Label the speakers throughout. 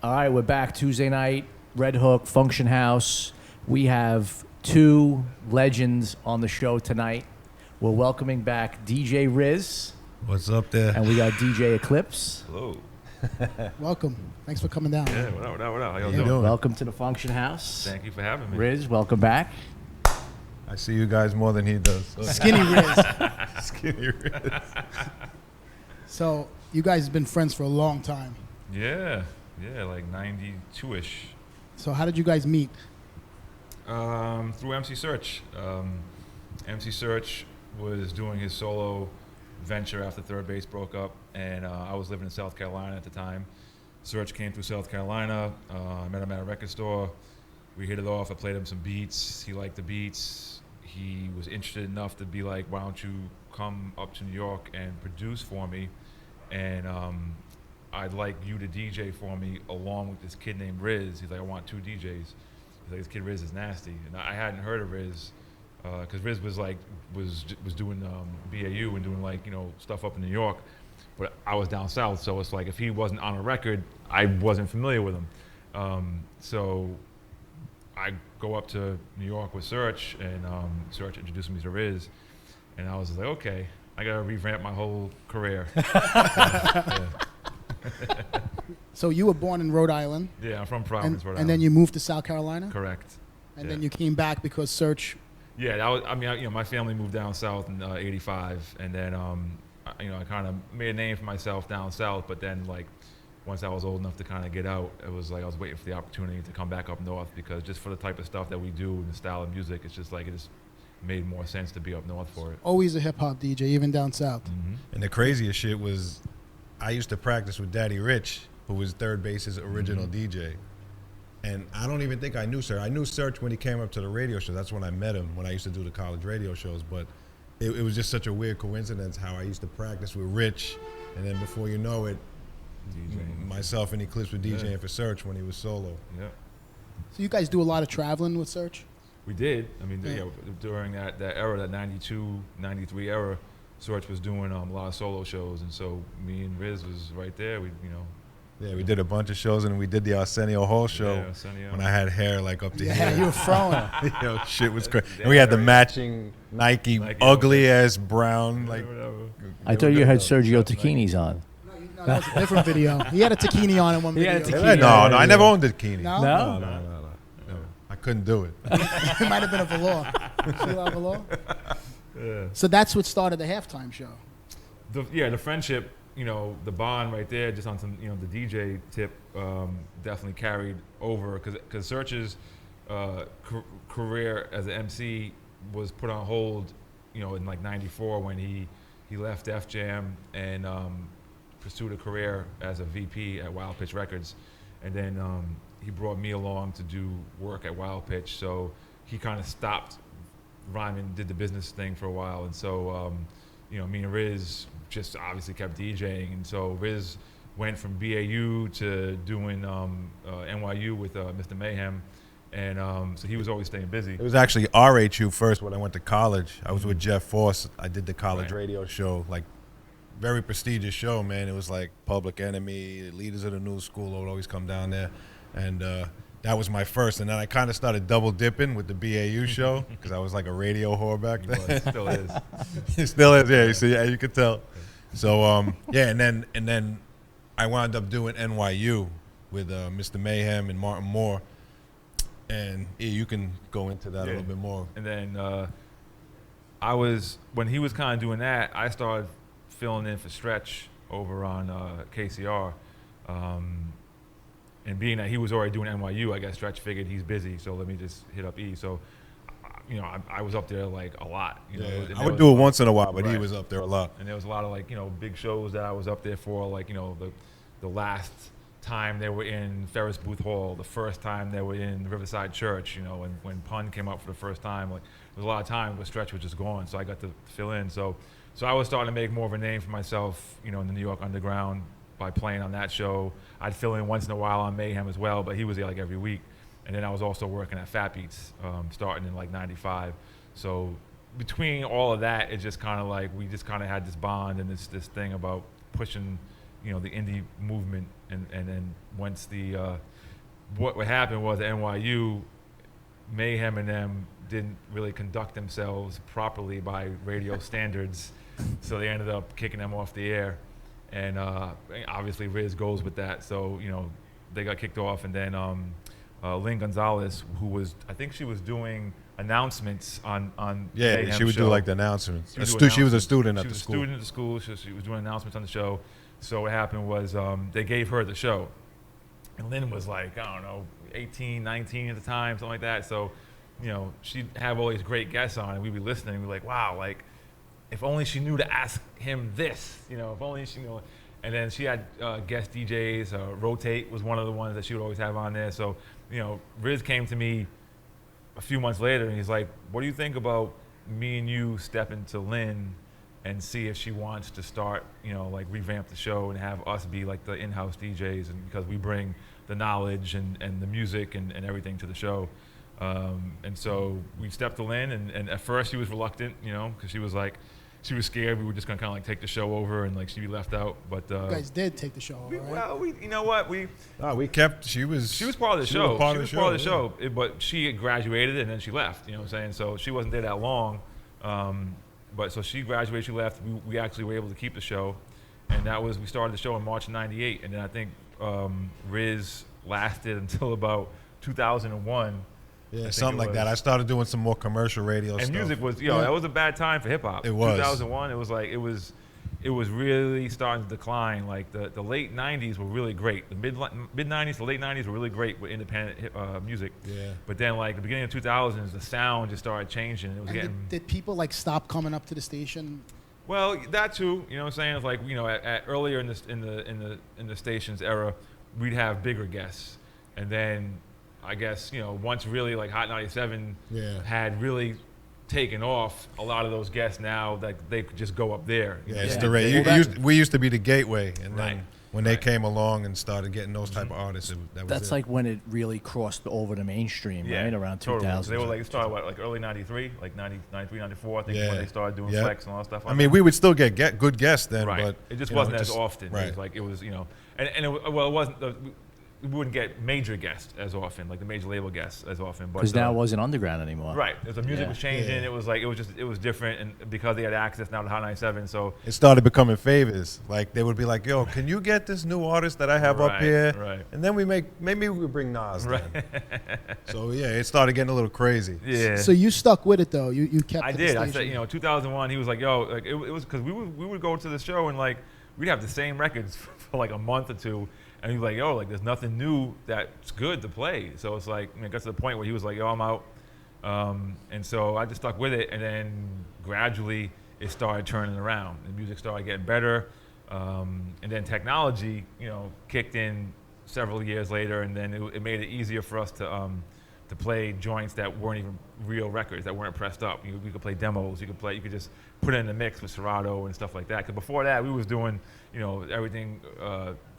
Speaker 1: All right, we're back Tuesday night, Redhook, Function House. We have two legends on the show tonight. We're welcoming back DJ Riz.
Speaker 2: What's up there?
Speaker 1: And we got DJ Eclipse.
Speaker 3: Hello.
Speaker 4: Welcome. Thanks for coming down.
Speaker 3: Yeah, what up? How y'all doing?
Speaker 1: Welcome to the Function House.
Speaker 3: Thank you for having me.
Speaker 1: Riz, welcome back.
Speaker 2: I see you guys more than he does. So.
Speaker 4: Skinny Riz.
Speaker 2: Skinny Riz.
Speaker 4: So you guys have been friends for a long time.
Speaker 3: Yeah, like 92-ish.
Speaker 4: So how did you guys meet?
Speaker 3: Through MC Search. MC Search was doing his solo venture after Third Base broke up, and I was living in South Carolina at the time. Search came through South Carolina. I met him at a record store. We hit it off. I played him some beats. He liked the beats. He was interested enough to be like, why don't you come up to New York and produce for me? And I'd like you to DJ for me along with this kid named Riz. He's like, I want two DJs. He's like, this kid Riz is nasty. And I hadn't heard of Riz because Riz was like, was doing BAU and doing like, stuff up in New York. But I was down south, so it's like if he wasn't on a record, I wasn't familiar with him. So I go up to New York with Search, and Search introduced me to Riz, and I was like, okay, I gotta revamp my whole career. Yeah.
Speaker 4: So you were born in Rhode Island.
Speaker 3: Yeah, I'm from Providence, Rhode Island.
Speaker 4: And then you moved to South Carolina?
Speaker 3: Correct.
Speaker 4: And then you came back because Search...
Speaker 3: Yeah, that was, my family moved down south in '85, and then I kind of made a name for myself down south. But then, like, once I was old enough to kind of get out, it was like I was waiting for the opportunity to come back up north, because just for the type of stuff that we do and the style of music, it's just like it just made more sense to be up north for it.
Speaker 4: Always a hip hop DJ, even down south.
Speaker 3: Mm-hmm.
Speaker 2: And the craziest shit was, I used to practice with Daddy Rich, who was Third Base's original DJ. And I don't even think I knew Search. I knew Search when he came up to the radio show. That's when I met him, when I used to do the college radio shows. But it was just such a weird coincidence how I used to practice with Rich, and then before you know it, myself and Eclipse were DJing for Search when he was solo.
Speaker 3: Yeah.
Speaker 4: So you guys do a lot of traveling with Search?
Speaker 3: We did. I mean, during that era, that 92, 93 era, Search was doing a lot of solo shows, and so me and Riz was right there.
Speaker 2: Yeah, we did a bunch of shows, and we did the Arsenio Hall show when I had hair like up to here.
Speaker 4: Yeah, you were throwing.
Speaker 2: Shit was crazy. And we had the matching Nike ugly ass brown. Like,
Speaker 1: I thought you had Sergio Tacchini's on.
Speaker 4: No, that was a different video. He had a Tacchini on in one video.
Speaker 2: No, I never owned a Tacchini.
Speaker 4: No?
Speaker 2: No. I couldn't do it.
Speaker 4: It might have been a velour. Still a velour?
Speaker 3: Yeah.
Speaker 4: So that's what started the halftime show.
Speaker 3: The friendship, the bond right there, just on some, the DJ tip, definitely carried over, because Search's career as an MC was put on hold, in like '94 when he left Def Jam and pursued a career as a VP at Wild Pitch Records, and then he brought me along to do work at Wild Pitch, so he kind of stopped rhyming, did the business thing for a while, and so me and Riz just obviously kept DJing, and so Riz went from BAU to doing NYU with Mr. Mayhem, and so he was always staying busy.
Speaker 2: It was actually RHU first when I went to college. I was with Jeff Force. I did the college radio show, like very prestigious show, man. It was like Public Enemy, the leaders of the new school would always come down there, and that was my first. And then I kind of started double dipping with the BAU show because I was like a radio whore back then.
Speaker 3: It still is.
Speaker 2: It still is, yeah. So yeah, you could tell. So and then I wound up doing NYU with Mr. Mayhem and Martin Moore, and you can go into that a little bit more.
Speaker 3: And then when he was kind of doing that, I started filling in for Stretch over on KCR. And being that he was already doing NYU, I guess Stretch figured he's busy, so let me just hit up E. So, I was up there like a lot.
Speaker 2: I would do it once in a while, but he was up there a lot.
Speaker 3: And there was a lot of like, big shows that I was up there for, like, the last time they were in Ferris Booth Hall, the first time they were in Riverside Church, and when Pun came up for the first time, like there was a lot of time where Stretch was just gone, so I got to fill in. So I was starting to make more of a name for myself, in the New York underground by playing on that show. I'd fill in once in a while on Mayhem as well, but he was there like every week. And then I was also working at Fat Beats, starting in like '95. So between all of that, it just kind of like we just kind of had this bond and this thing about pushing, the indie movement, and then once what happened was at NYU, Mayhem and them didn't really conduct themselves properly by radio standards, so they ended up kicking them off the air, and obviously Riz goes with that, so they got kicked off, and then Lynn Gonzalez, I think she was doing announcements on
Speaker 2: Yeah, she would
Speaker 3: show.
Speaker 2: do like the announcements. She was a student at the school.
Speaker 3: She was a student at the school, so she was doing announcements on the show. So what happened was they gave her the show. And Lynn was like, I don't know, 18, 19 at the time, something like that. So, she'd have all these great guests on, and we'd be listening, and we'd be like, wow, like, if only she knew to ask him this, if only she knew. And then she had guest DJs. Rotate was one of the ones that she would always have on there. So, Riz came to me a few months later, and he's like, what do you think about me and you stepping to Lynn and see if she wants to start, like revamp the show and have us be like the in-house DJs, and because we bring the knowledge and the music and everything to the show. And so we stepped to Lynn, and at first she was reluctant, because she was scared we were just gonna kind of like take the show over and like she'd be left out. But
Speaker 4: You guys did take the show over, right?
Speaker 3: Well, you know what,
Speaker 2: we kept. She was
Speaker 3: part of the show.
Speaker 2: She was part of the show,
Speaker 3: but she graduated and then she left. You know what I'm saying? So she wasn't there that long. But so she graduated, she left. We actually were able to keep the show, and we started the show in March of '98, and then I think Riz lasted until about 2001.
Speaker 2: Yeah, something like that. I started doing some more commercial radio stuff.
Speaker 3: And music was, that was a bad time for hip hop.
Speaker 2: It was.
Speaker 3: 2001. It was like it was really starting to decline. Like the late '90s were really great. The mid '90s, the late '90s were really great with independent music.
Speaker 2: Yeah.
Speaker 3: But then like the beginning of 2000s, the sound just started changing. It was getting.
Speaker 4: Did people like stop coming up to the station?
Speaker 3: Well, that too. You know what I'm saying? It's like at earlier in the station's era, we'd have bigger guests, and then I guess once really like Hot 97 had really taken off, a lot of those guests now that they could just go up there.
Speaker 2: It's the rate. We used to be the gateway, and then when they came along and started getting those type of artists,
Speaker 1: that's like when it really crossed over the mainstream, right? Around 2000.
Speaker 3: So they were like started like early '93, like 93, 94. I think when they started doing Flex and all that stuff.
Speaker 2: I mean, we would still get good guests then, but
Speaker 3: it just wasn't as often.
Speaker 2: Right.
Speaker 3: It was like it was it wasn't. We wouldn't get major guests as often, like the major label guests as often.
Speaker 1: Because now it wasn't underground anymore.
Speaker 3: Right. The music was changing. It was it was different, and because they had access now to Hot 97, so
Speaker 2: it started becoming favors. Like they would be like, "Yo, can you get this new artist that I have up here?"
Speaker 3: Right.
Speaker 2: And then maybe we bring Nas. Right. So it started getting a little crazy.
Speaker 3: Yeah.
Speaker 4: So you stuck with it though. You kept.
Speaker 3: I did. I said, 2001. He was like, "Yo," like it was because we would go to the show and like we'd have the same records for like a month or two. And he was like, yo, like, there's nothing new that's good to play. So it's like, it got to the point where he was like, yo, I'm out. And so I just stuck with it. And then gradually it started turning around. The music started getting better. And then technology, kicked in several years later. And then it made it easier for us to play joints that weren't even real records, that weren't pressed up. We could play demos. You could just put it in the mix with Serato and stuff like that. Because before that, we was doing, everything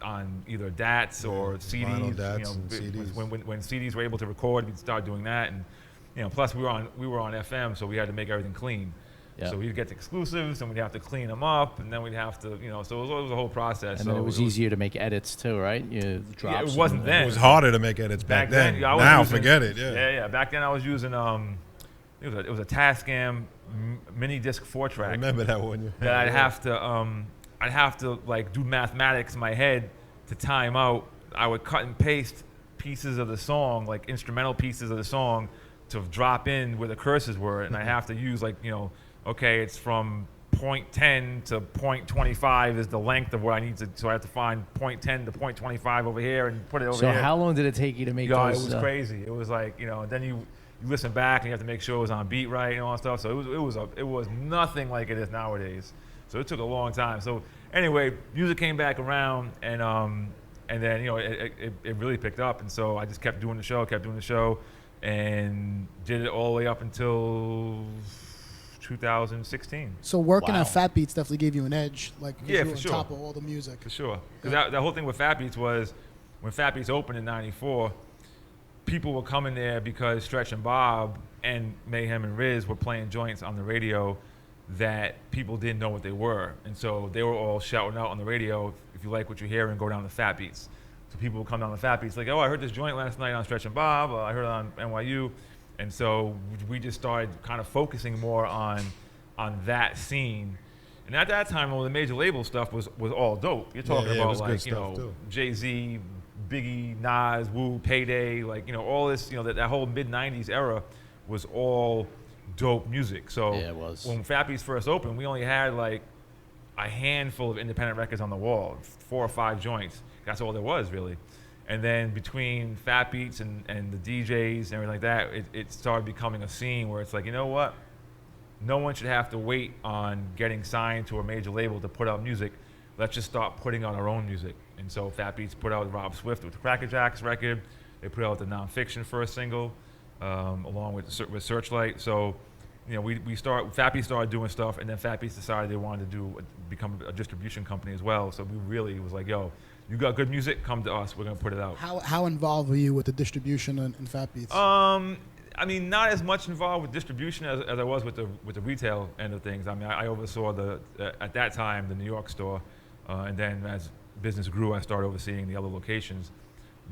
Speaker 3: on either DATs or CDs.
Speaker 2: Vinyl DATs and CDs.
Speaker 3: When CDs were able to record, we'd start doing that. And plus we were on FM, so we had to make everything clean. Yeah. So we'd get the exclusives, and we'd have to clean them up, and then we'd have to, so it was a whole process.
Speaker 1: And then it was easier to make edits too, right?
Speaker 3: It wasn't then.
Speaker 2: It was harder to make edits back then. Now forget it.
Speaker 3: Yeah. Back then I was using it was a Tascam mini disc 4-track.
Speaker 2: I remember that one.
Speaker 3: That I'd have to like do mathematics in my head to time out. I would cut and paste pieces of the song, like instrumental pieces of the song, to drop in where the curses were, and I have to use okay, it's from point 10 to point 25 is the length of what I need to, so I have to find point 10 to point 25 over here and put it over here.
Speaker 1: So how long did it take you to make those?
Speaker 3: It was crazy. It was like, and then you listen back and you have to make sure it was on beat right and all that stuff. So it was nothing like it is nowadays. So it took a long time. So anyway, music came back around, and then it really picked up, and so I just kept doing the show, and did it all the way up until 2016.
Speaker 4: So working on Fat Beats definitely gave you an edge, like you were on
Speaker 3: sure.
Speaker 4: top of all the music.
Speaker 3: For sure. Because the whole thing with Fat Beats was, when Fat Beats opened in '94, people were coming there because Stretch and Bob and Mayhem and Riz were playing joints on the radio that people didn't know what they were. And so they were all shouting out on the radio, if you like what you hear, and go down to Fat Beats. So people would come down to Fat Beats like, oh, I heard this joint last night on Stretch and Bob, I heard it on NYU. And so we just started kind of focusing more on that scene. And at that time, all the major label stuff was all dope. You're talking about like, you know, Jay-Z, Biggie, Nas, Wu, Payday, like, you know, all this, you know, that whole mid-90s era was all dope music. So
Speaker 1: Yeah, it was.
Speaker 3: when Fat Beats first opened, we only had like a handful of independent records on the wall, 4 or 5 joints. That's all there was, really. And then between Fat Beats and the DJs and everything like that, it started becoming a scene where it's like, you know what? No one should have to wait on getting signed to a major label to put out music. Let's just start putting out our own music. And so Fat Beats put out Rob Swift with the Cracker Jacks record. They put out the Nonfiction first single, along with Searchlight. So, you know, Fat Beats started doing stuff, and then Fat Beats decided they wanted to become a distribution company as well. So we really was like, yo, you got good music, come to us. We're gonna put it out.
Speaker 4: How involved were you with the distribution and Fat Beats?
Speaker 3: I mean, not as much involved with distribution as I was with the retail end of things. I mean, I oversaw at that time the New York store, and then as business grew, I started overseeing the other locations.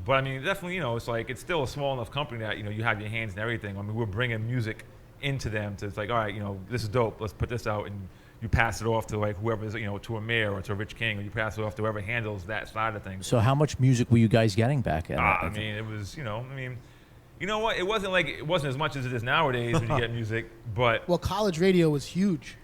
Speaker 3: But I mean, definitely, you know, it's still a small enough company that, you know, you have your hands in everything. I mean, we're bringing music into them to, it's like, all right, you know, this is dope. Let's put this out, and you pass it off to like whoever's, you know, to Amir or to Rich King, or you pass it off to whoever handles that side of things.
Speaker 1: So how much music were you guys getting back at?
Speaker 3: I mean, it was, you know what? It wasn't as much as it is nowadays when you get music, but
Speaker 4: well, college radio was huge.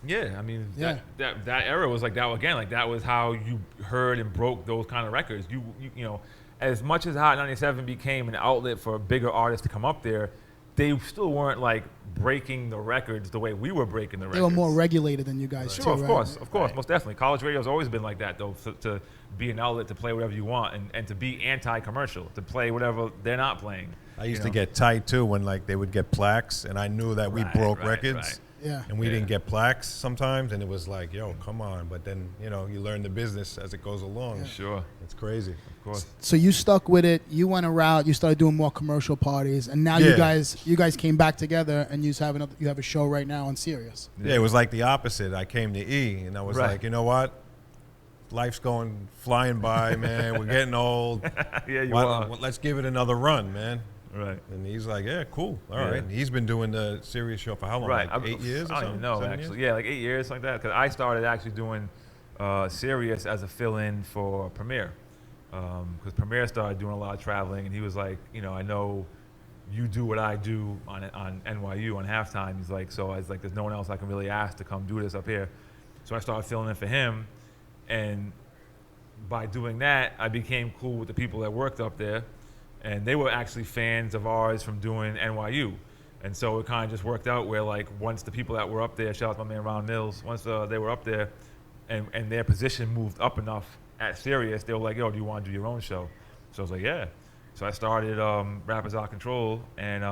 Speaker 3: yeah, I mean,
Speaker 4: Yeah.
Speaker 3: that era was like that again. Like that was how you heard and broke those kind of records. You know, as much as Hot 97 became an outlet for bigger artists to come up there, they still weren't like breaking the records the way we were breaking the records.
Speaker 4: They were more regulated than you guys too,
Speaker 3: Sure, of
Speaker 4: right?
Speaker 3: course, most definitely. College radio's always been like that, though, to be an outlet to play whatever you want and to be anti-commercial, to play whatever they're not playing.
Speaker 2: I used to get tight too when like they would get plaques, and I knew that we broke records.
Speaker 3: Right.
Speaker 4: Yeah.
Speaker 2: And we didn't get plaques sometimes, and it was like, yo, come on. But then, you know, you learn the business as it goes along.
Speaker 3: Sure.
Speaker 2: It's crazy.
Speaker 3: Of course.
Speaker 4: So you stuck with it. You went around. You started doing more commercial parties, and now
Speaker 2: Yeah.
Speaker 4: you guys came back together, and you have a show right now on Sirius.
Speaker 2: Yeah, it was like the opposite. I came to E, and I was
Speaker 3: Right.
Speaker 2: like, you know what? Life's flying by, man. We're getting old.
Speaker 3: Yeah, you are.
Speaker 2: Let's give it another run, man.
Speaker 3: Right.
Speaker 2: And he's like, yeah, cool. All
Speaker 3: Yeah.
Speaker 2: right. He's been doing the Sirius show for how long?
Speaker 3: Right.
Speaker 2: Like 8 years or
Speaker 3: I don't
Speaker 2: something?
Speaker 3: even know,
Speaker 2: 7
Speaker 3: actually.
Speaker 2: years?
Speaker 3: Yeah, like 8 years, like that. Because I started actually doing Sirius as a fill-in for Premier. Because Premier started doing a lot of traveling, and he was like, you know, I know you do what I do on NYU on halftime. He's like, so I was like, there's no one else I can really ask to come do this up here. So I started filling in for him, and by doing that, I became cool with the people that worked up there, and they were actually fans of ours from doing NYU. And so it kind of just worked out where, like, once the people that were up there, shout out to my man Ron Mills, once they were up there and their position moved up enough at Sirius, they were like, yo, do you want to do your own show? So I was like, yeah. So I started Rappers Out of Control, and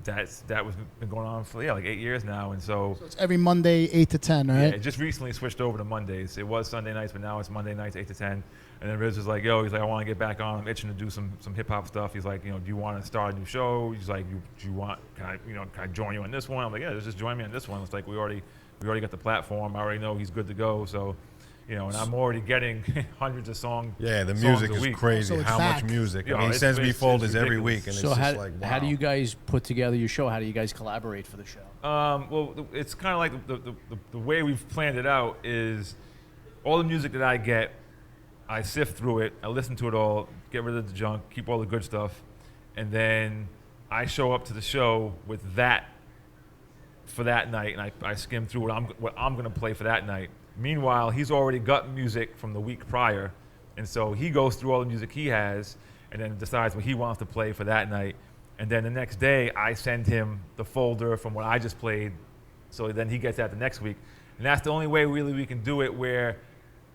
Speaker 3: that was been going on for like 8 years now. And so
Speaker 4: It's every Monday, 8 to 10, right?
Speaker 3: yeah, it just recently switched over to Mondays. It was Sunday nights, but now it's Monday nights, 8 to 10. And then Riz was like, yo, he's like, I want to get back on. I'm itching to do some hip hop stuff. He's like, you know, do you want to start a new show? He's like, can I join you on this one? I'm like, yeah, just join me on this one. It's like we already got the platform. I already know he's good to go. So, you know, and I'm already getting hundreds of songs.
Speaker 2: Yeah, the
Speaker 3: songs
Speaker 2: music
Speaker 3: a
Speaker 2: is
Speaker 3: week.
Speaker 2: crazy.
Speaker 4: So it's
Speaker 2: How
Speaker 4: back.
Speaker 2: much music.
Speaker 3: Yeah,
Speaker 2: I mean, he
Speaker 3: it's-
Speaker 2: sends me
Speaker 3: it's
Speaker 2: folders every
Speaker 3: ridiculous.
Speaker 2: week, and
Speaker 1: So
Speaker 2: it's
Speaker 1: how,
Speaker 2: just like, wow.
Speaker 1: how do you guys put together your show? How do you guys collaborate for the show?
Speaker 3: Well, it's kind of like the way we've planned it out is all the music that I get, I sift through it, I listen to it all, get rid of the junk, keep all the good stuff, and then I show up to the show with that for that night, and I skim through what I'm going to play for that night. Meanwhile, he's already got music from the week prior, and so he goes through all the music he has and then decides what he wants to play for that night. And then the next day, I send him the folder from what I just played, so then he gets that the next week. And that's the only way really we can do it, where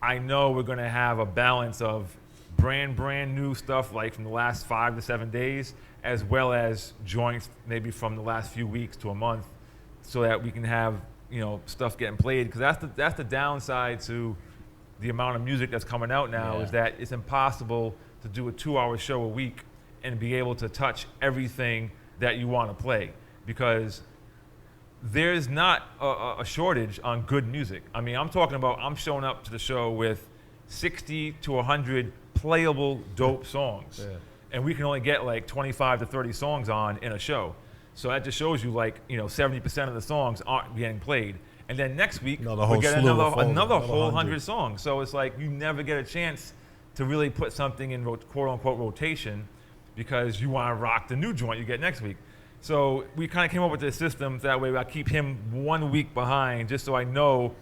Speaker 3: I know we're going to have a balance of brand new stuff like from the last 5 to 7 days, as well as joints maybe from the last few weeks to a month, so that we can have, you know, stuff getting played. Because that's the downside to the amount of music that's coming out now, is that it's impossible to do a 2-hour show a week and be able to touch everything that you want to play, because there's not a shortage on good music. I mean, I'm talking about I'm showing up to the show with 60 to 100 playable dope songs.
Speaker 2: Yeah.
Speaker 3: And we can only get like 25 to 30 songs on in a show. So that just shows you 70% of the songs aren't getting played. And then next week, we get another whole 100 songs. So it's like you never get a chance to really put something in quote unquote rotation because you want to rock the new joint you get next week. So we kind of came up with this system that way I keep him 1 week behind just so I know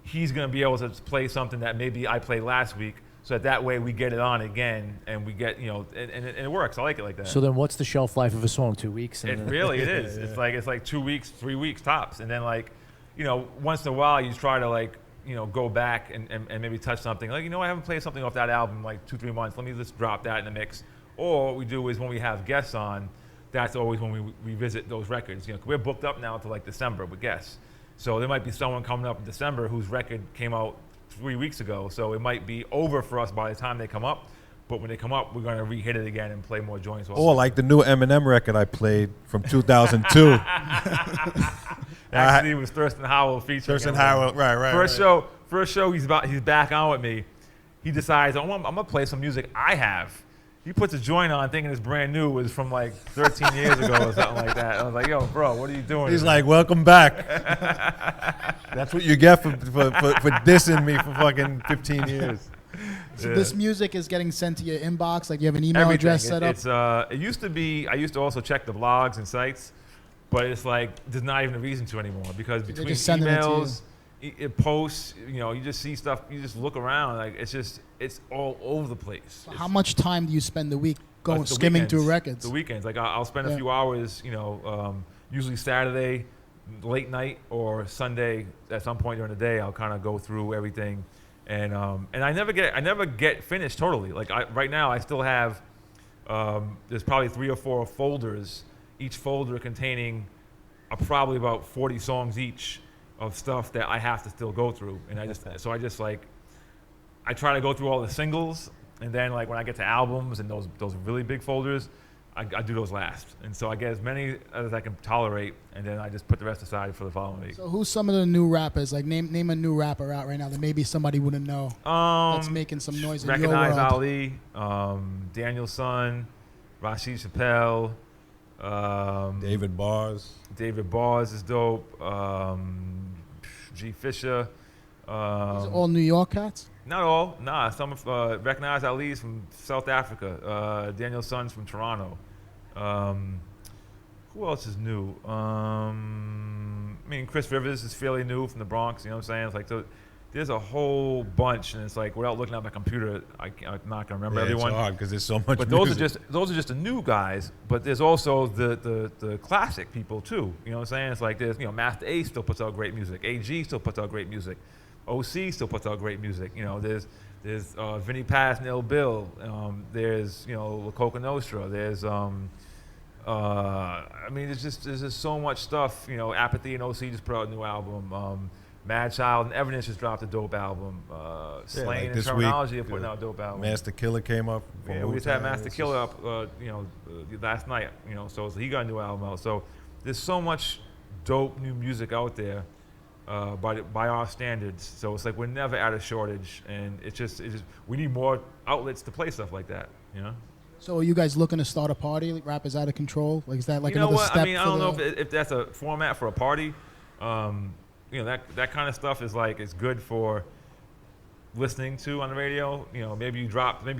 Speaker 3: he's going to be able to play something that maybe I played last week. So that way we get it on again and we get, and it works. I like it like that.
Speaker 1: So then what's the shelf life of a song? 2 weeks?
Speaker 3: It really it is. Yeah. It's like 2 weeks, 3 weeks tops. And then once in a while you try to go back and maybe touch something. I haven't played something off that album in 2-3 months. Let me just drop that in the mix. Or what we do is when we have guests on, that's always when we revisit those records. We're booked up now to December with guests. So there might be someone coming up in December whose record came out 3 weeks ago. So it might be over for us by the time they come up. But when they come up, we're going to re-hit it again and play more joints.
Speaker 2: Or like the new Eminem record I played from 2002.
Speaker 3: Actually, it was Thurston Howell featuring
Speaker 2: Thurston Howell, right.
Speaker 3: First show, he's back on with me. He decides, I'm going to play some music I have. He puts a joint on thinking it's brand new. It was from 13 years ago or something like that. I was like, yo, bro, what are you doing?
Speaker 2: He's like, welcome back. That's what you get for dissing me for fucking 15 years.
Speaker 4: So this music is getting sent to your inbox? You have an email address set up?
Speaker 3: It used to be, I used to also check the blogs and sites, but it's there's not even a reason to anymore because between emails, posts, you just see stuff, you just look around, it's all over the place.
Speaker 4: So how much time do you spend the week skimming through records?
Speaker 3: The weekends, I'll spend a few hours, usually Saturday, late night, or Sunday at some point during the day. I'll kind of go through everything, and I never get finished totally. Right now, I still have there's probably 3 or 4 folders, each folder containing probably about 40 songs each of stuff that I have to still go through, and I try to go through all the singles, and then when I get to albums and those really big folders, I do those last. And so I get as many as I can tolerate, and then I just put the rest aside for the following week.
Speaker 4: So who's some of the new rappers? Name a new rapper out right now that maybe somebody wouldn't know that's making some noise in your world.
Speaker 3: Recognize Ali, Daniel Son, Rashid Chappelle,
Speaker 2: David Bars.
Speaker 3: David Bars is dope. G. Fisher.
Speaker 4: These are all New York cats?
Speaker 3: Not all. Nah, some of Recognize Ali's from South Africa. Daniel Son's from Toronto. Who else is new? Chris Rivers is fairly new from the Bronx. You know what I'm saying? There's a whole bunch, and it's without looking at my computer, I'm not gonna remember everyone.
Speaker 2: It's hard because there's so much.
Speaker 3: But
Speaker 2: music.
Speaker 3: those are just the new guys. But there's also the classic people too. You know what I'm saying? It's there's Master A still puts out great music. AG still puts out great music. OC still puts out great music. There's Vinnie Paz and Ill Bill. There's La Coca Nostra. There's there's just so much stuff. Apathy and OC just put out a new album. Mad Child and Evidence just dropped a dope album. Slain and Terminology are putting out a dope album.
Speaker 2: Master Killer came up.
Speaker 3: Yeah, we just had Master Killer up, last night. So he got a new album out. So there's so much dope new music out there, by our standards. So it's we're never at a shortage, and it's just we need more outlets to play stuff like that.
Speaker 4: So are you guys looking to start a party? Rap is out of control. Is that another step?
Speaker 3: I don't know if that's a format for a party. That kind of stuff is it's good for listening to on the radio. Maybe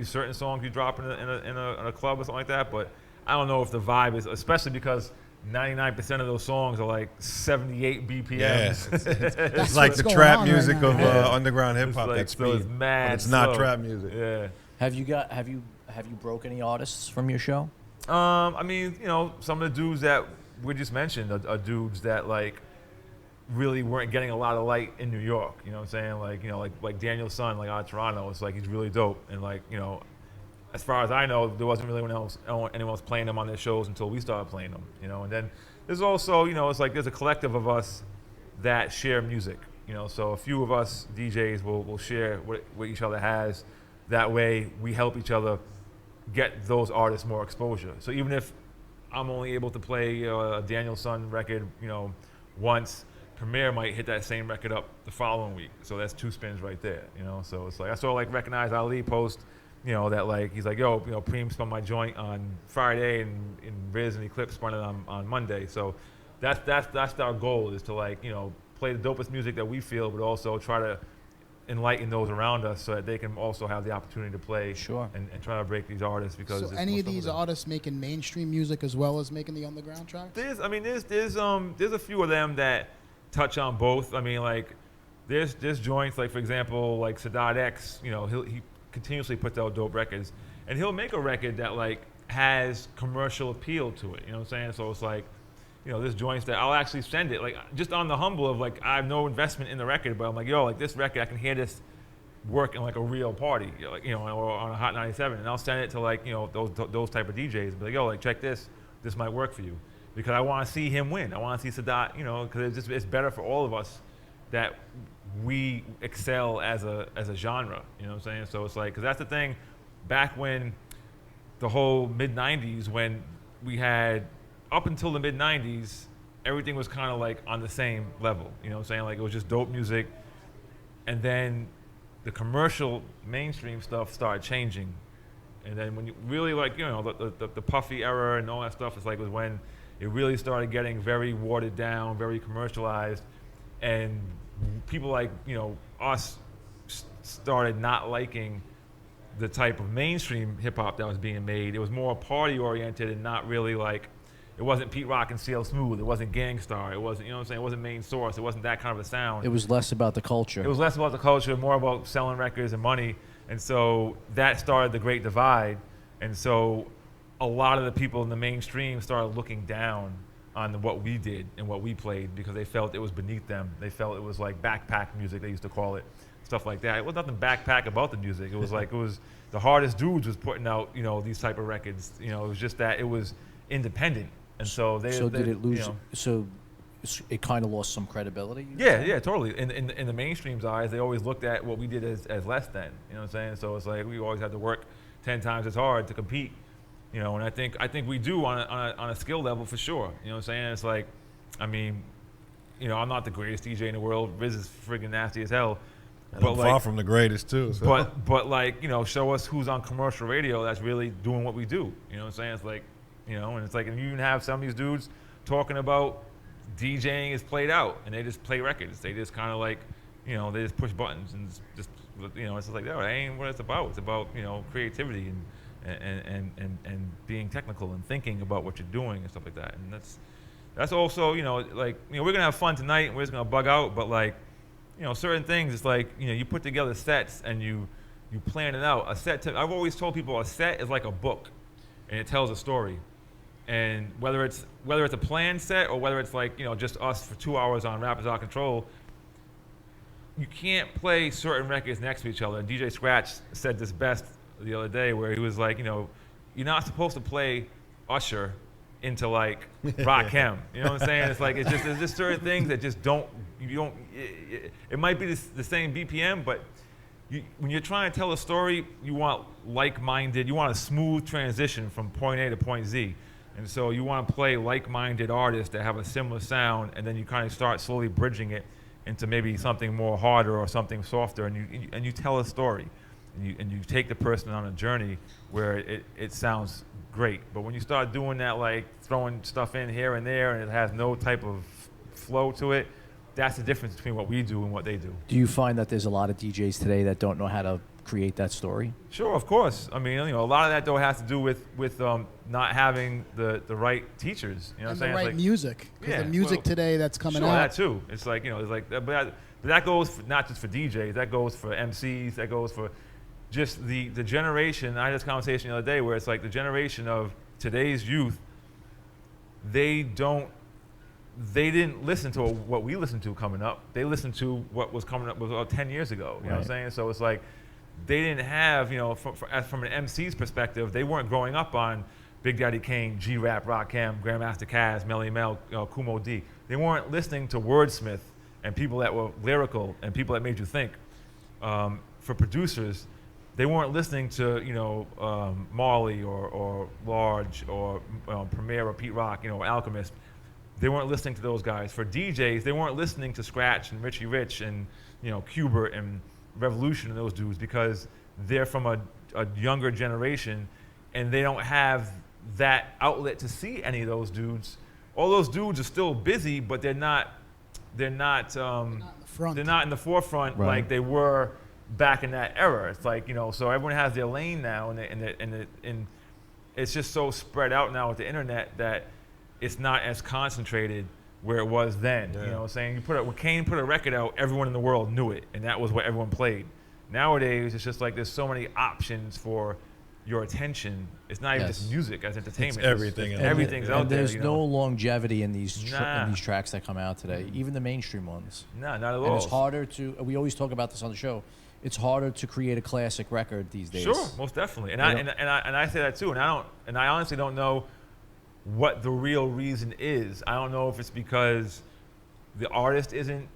Speaker 3: certain songs you drop in a club or something like that. But I don't know if the vibe is, especially because 99% of those songs are 78 BPMs.
Speaker 2: Yeah, it's like the trap music of underground hip hop. That's
Speaker 3: so it's mad.
Speaker 2: But it's not
Speaker 3: slow.
Speaker 2: trap music.
Speaker 3: Yeah.
Speaker 1: Have you broke any artists from your show?
Speaker 3: Some of the dudes that we just mentioned are dudes that really weren't getting a lot of light in New York. You know what I'm saying? Like Daniel Son, out of Toronto. It's he's really dope. And as far as I know, there wasn't really anyone else playing them on their shows until we started playing them. And then there's also, it's there's a collective of us that share music. So a few of us DJs will share what each other has. That way we help each other get those artists more exposure. So even if I'm only able to play a Daniel Son record, once. Premier might hit that same record up the following week. So that's 2 spins right there, So it's like, I saw like Recognize Ali post, that like, he's like, yo, Preem spun my joint on Friday and Riz and Eclipse spun it on Monday. So that's our goal, is to like, play the dopest music that we feel, but also try to enlighten those around us so that they can also have the opportunity to play and try to break these artists. Because
Speaker 4: so any of these artists making mainstream music as well as making the underground tracks?
Speaker 3: There's a few of them that touch on both. I mean, like, there's joints, like, for example, like Sadat X, he continuously puts out dope records, and he'll make a record that, like, has commercial appeal to it, you know what I'm saying? So it's like, there's joints that I'll actually send it, like, just on the humble of, like, I have no investment in the record, but I'm like, yo, like, this record, I can hear this work in, like, a real party, like, or on a Hot 97, and I'll send it to, like, those type of DJs, be like, yo, like, check this might work for you. Because I want to see him win. I want to see Sadat, because it's better for all of us that we excel as a genre. You know what I'm saying? So it's like, because that's the thing. Back when the whole mid '90s, when we had up until the mid '90s, everything was kind of like on the same level. You know what I'm saying? Like, it was just dope music, and then the commercial mainstream stuff started changing, and then when you really like, the Puffy era and all that stuff, it's like, was when it really started getting very watered down, very commercialized, and people like, us started not liking the type of mainstream hip-hop that was being made. It was more party-oriented and not really like, it wasn't Pete Rock and CL Smooth, it wasn't Gangstar, it wasn't, it wasn't Main Source, it wasn't that kind of a sound.
Speaker 1: It was less about the culture.
Speaker 3: It was less about the culture, more about selling records and money, and so that started the Great Divide, and so a lot of the people in the mainstream started looking down on what we did and what we played because they felt it was beneath them. They felt it was like backpack music, they used to call it, stuff like that. It was nothing backpack about the music. It was like, it was the hardest dudes was putting out, these type of records. It was just that it was independent. And so they
Speaker 1: did it lose, so it kind of lost some credibility?
Speaker 3: Yeah, totally. In the mainstream's eyes, they always looked at what we did as less than, you know what I'm saying? So it's like, we always had to work 10 times as hard to compete. And I think we do on a skill level for sure. You know what I'm saying? It's like, I mean, I'm not the greatest DJ in the world. Riz is friggin' nasty as hell.
Speaker 2: And I'm far from the greatest too. So.
Speaker 3: But like, show us who's on commercial radio that's really doing what we do. You know what I'm saying? It's like, and it's like, and you even have some of these dudes talking about DJing is played out, and they just play records. They just kind of like, they just push buttons and just, it's just like, no, that ain't what it's about. It's about, creativity and being technical and thinking about what you're doing and stuff like that. And that's also, like, we're gonna have fun tonight and we're just gonna bug out, but like, certain things, it's like, you put together sets and you plan it out. I've always told people a set is like a book, and it tells a story. And whether it's a planned set or whether it's like, just us for 2 hours on Rappers Out of Control, you can't play certain records next to each other. And DJ Scratch said this best the other day, where he was like, you're not supposed to play Usher into like Rakim. You know what I'm saying? It's like, there's just certain things that just it might be the same BPM, but when you're trying to tell a story, you want you want a smooth transition from point A to point Z. And so you want to play like-minded artists that have a similar sound, and then you kind of start slowly bridging it into maybe something more harder or something softer, and you tell a story. And you take the person on a journey where it sounds great. But when you start doing that, like throwing stuff in here and there, and it has no type of flow to it, that's the difference between what we do and what they do.
Speaker 1: Do you find that there's a lot of DJs today that don't know how to create that story?
Speaker 3: Sure, of course. I mean, a lot of that though has to do with not having the right teachers. You know what I'm saying?
Speaker 4: The right music. Because the music today that's coming out.
Speaker 3: That too. It's like, it's like, but that goes not just for DJs. That goes for MCs. That goes for just the generation. I had this conversation the other day where it's like the generation of today's youth, they didn't listen to what we listened to coming up. They listened to what was coming up about 10 years ago. You know what I'm saying? So it's like they didn't have, from an MC's perspective, they weren't growing up on Big Daddy Kane, G-Rap, Rakim, Grandmaster Caz, Melly Mel, Kumo D. They weren't listening to wordsmith and people that were lyrical and people that made you think. For producers, they weren't listening to Marley or Large or Premier or Pete Rock, Alchemist. they weren't listening to those guys. For DJs, they weren't listening to Scratch and Richie Rich and Qbert and Revolution and those dudes because they're from a younger generation and they don't have that outlet to see any of those dudes. All those dudes are still busy, but they're not in the forefront
Speaker 1: right.
Speaker 3: like they were back in that era. It's like, so everyone has their lane now, and it's just so spread out now with the internet that it's not as concentrated where it was then.
Speaker 2: Yeah.
Speaker 3: You know what I'm saying? When Kane put a record out, everyone in the world knew it, and that was what everyone played. Nowadays, it's just like there's so many options for your attention. It's not even just music as entertainment.
Speaker 2: It's everything.
Speaker 3: Everything's out there.
Speaker 1: There's no longevity in these tracks that come out today, even the mainstream ones.
Speaker 3: No, not at all.
Speaker 1: And it's harder to. We always talk about this on the show. It's harder to create a classic record these days.
Speaker 3: Sure, most definitely. And I say that too. And I honestly don't know what the real reason is. I don't know if it's because the artist isn't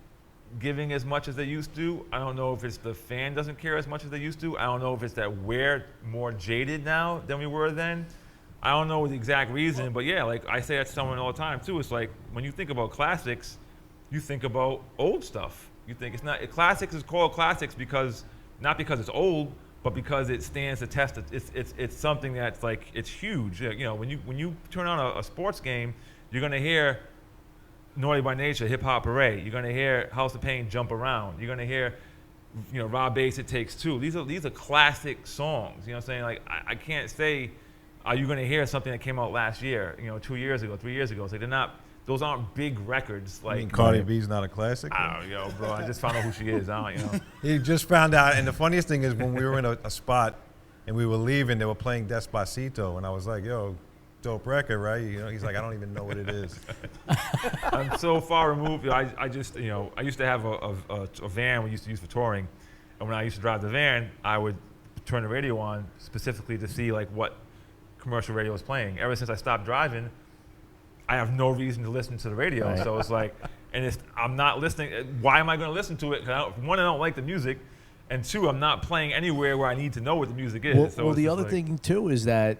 Speaker 3: giving as much as they used to. I don't know if it's the fan doesn't care as much as they used to. I don't know if it's that we're more jaded now than we were then. I don't know the exact reason, but yeah, like I say that to someone all the time too. It's like when you think about classics, you think about old stuff. You think classics is called classics because not because it's old, but because it stands the test. It's something that's like it's huge. When you turn on a sports game, you're gonna hear Naughty by Nature, Hip Hop Hooray. You're gonna hear House of Pain, Jump Around. You're gonna hear, Rob Bass, It Takes Two. These are classic songs. You know what I'm saying? Like I can't say, are you gonna hear something that came out last year? 2 years ago, 3 years ago. It's like they're not. Those aren't big records. Like
Speaker 2: Cardi B's not a classic.
Speaker 3: I don't know, bro. I just found out who she is. I don't.
Speaker 2: He just found out, and the funniest thing is when we were in a spot and we were leaving, they were playing Despacito, and I was like, "Yo, dope record, right?" He's like, "I don't even know what it is."
Speaker 3: I'm so far removed. I just, I used to have a van we used to use for touring, and when I used to drive the van, I would turn the radio on specifically to see like what commercial radio was playing. Ever since I stopped driving, I have no reason to listen to the radio. Right. So it's like, I'm not listening. Why am I going to listen to it? Because one, I don't like the music, and two, I'm not playing anywhere where I need to know what the music is.
Speaker 1: Well, the other thing too is that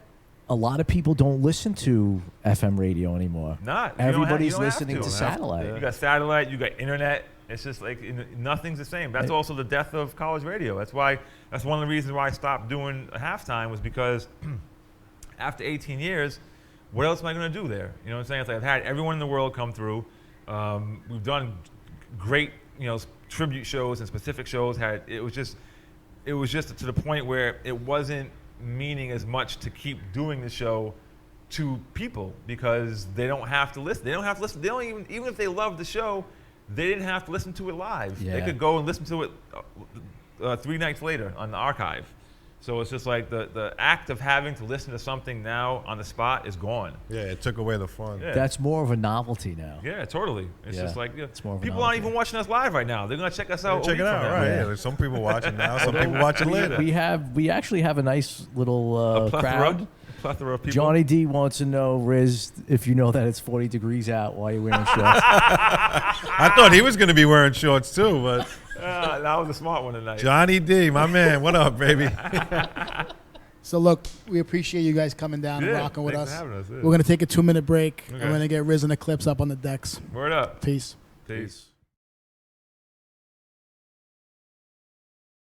Speaker 1: a lot of people don't listen to FM radio anymore. Everybody's listening to satellite.
Speaker 3: You got satellite, you got internet. It's just like nothing's the same. That's also the death of college radio. That's one of the reasons why I stopped doing halftime was because after 18 years, what else am I going to do there? You know what I'm saying? It's like I've had everyone in the world come through. We've done great, tribute shows and specific shows. It was just to the point where it wasn't meaning as much to keep doing the show to people because they don't have to listen. They don't even if they love the show, they didn't have to listen to it live. Yeah. They could go and listen to it 3 nights later on the archive. So it's just like the act of having to listen to something now on the spot is gone.
Speaker 2: Yeah, it took away the fun.
Speaker 1: Yeah. That's more of a novelty now.
Speaker 3: Yeah, totally. It's just like
Speaker 1: it's more of a
Speaker 3: people aren't even watching us live right now. They're gonna check us out.
Speaker 2: Check it out, right? Yeah. There's some people watching now. Some people watching later.
Speaker 1: We actually have a nice little crowd.
Speaker 3: Plethora of people.
Speaker 1: Johnny D wants to know, Riz, if you know that it's 40 degrees out while you're wearing shorts.
Speaker 2: I thought he was gonna be wearing shorts too, but.
Speaker 3: That was a smart one tonight.
Speaker 2: Johnny D, my man. What up, baby?
Speaker 4: So, look, we appreciate you guys coming down and rocking with us.
Speaker 3: Us.
Speaker 4: We're going to take a 2-minute break. Okay. And we're going to get Riz and Eclipse up on the decks.
Speaker 3: Word up.
Speaker 4: Peace.
Speaker 3: Peace.